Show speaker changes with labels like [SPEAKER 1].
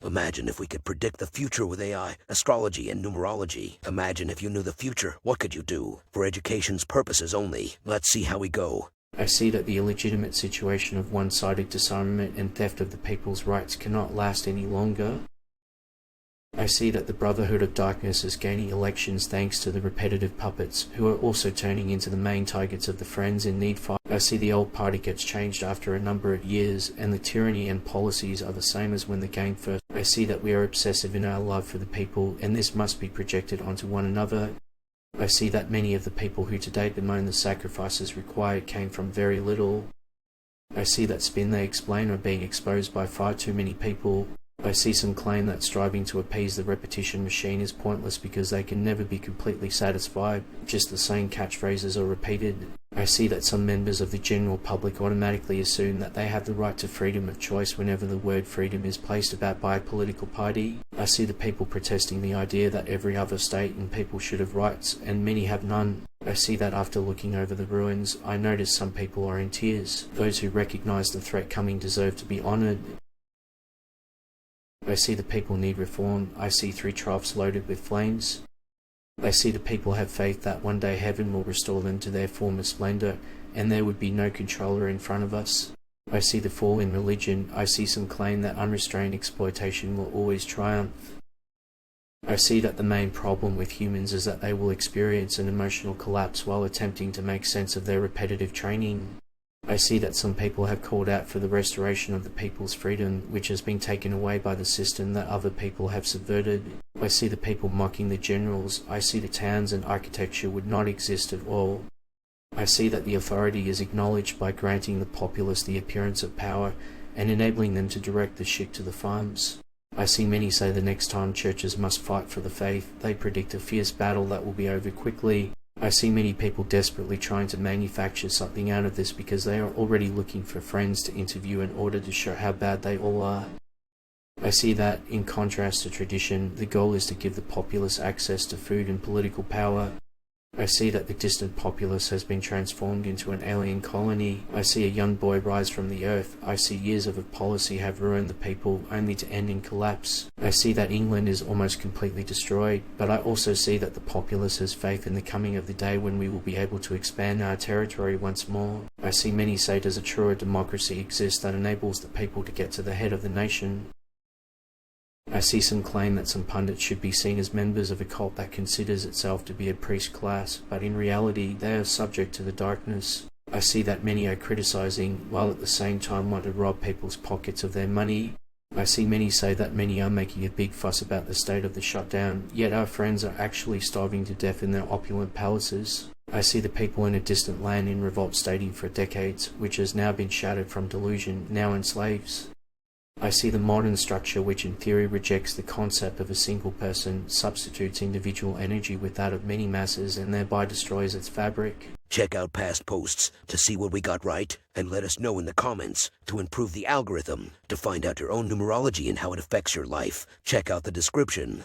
[SPEAKER 1] Imagine if we could predict the future with AI, astrology, and numerology. Imagine if you knew the future, what could you do? For education's purposes only. Let's see how we go.
[SPEAKER 2] I see that the illegitimate situation of one-sided disarmament and theft of the people's rights cannot last any longer. I see that the Brotherhood of Darkness is gaining elections thanks to the repetitive puppets, who are also turning into the main targets of the Friends in Need fight. I see the old party gets changed after a number of years, and the tyranny and policies are the same as when the game first. I see that we are obsessive in our love for the people, and this must be projected onto one another. I see that many of the people who today bemoan the sacrifices required came from very little. I see that spin they explain are being exposed by far too many people. I see some claim that striving to appease the repetition machine is pointless because they can never be completely satisfied, just the same catchphrases are repeated. I see that some members of the general public automatically assume that they have the right to freedom of choice whenever the word freedom is placed about by a political party. I see the people protesting the idea that every other state and people should have rights, and many have none. I see that after looking over the ruins, I notice some people are in tears. Those who recognize the threat coming deserve to be honored. I see the people need reform. I see 3 troughs loaded with flames. I see the people have faith that one day heaven will restore them to their former splendor, and there would be no controller in front of us. I see the fall in religion. I see some claim that unrestrained exploitation will always triumph. I see that the main problem with humans is that they will experience an emotional collapse while attempting to make sense of their repetitive training. I see that some people have called out for the restoration of the people's freedom, which has been taken away by the system that other people have subverted. I see the people mocking the generals. I see the towns and architecture would not exist at all. I see that the authority is acknowledged by granting the populace the appearance of power and enabling them to direct the ship to the farms. I see many say the next time churches must fight for the faith, they predict a fierce battle that will be over quickly. I see many people desperately trying to manufacture something out of this because they are already looking for friends to interview in order to show how bad they all are. I see that, in contrast to tradition, the goal is to give the populace access to food and political power. I see that the distant populace has been transformed into an alien colony. I see a young boy rise from the earth. I see years of a policy have ruined the people, only to end in collapse. I see that England is almost completely destroyed, but I also see that the populace has faith in the coming of the day when we will be able to expand our territory once more. I see many say does a truer democracy exist that enables the people to get to the head of the nation. I see some claim that some pundits should be seen as members of a cult that considers itself to be a priest class, but in reality they are subject to the darkness. I see that many are criticizing, while at the same time want to rob people's pockets of their money. I see many say that many are making a big fuss about the state of the shutdown, yet our friends are actually starving to death in their opulent palaces. I see the people in a distant land in revolt stating for decades, which has now been shattered from delusion, now in slaves. I see the modern structure which in theory rejects the concept of a single person, substitutes individual energy with that of many masses, and thereby destroys its fabric.
[SPEAKER 1] Check out past posts to see what we got right, and let us know in the comments to improve the algorithm. To find out your own numerology and how it affects your life, check out the description.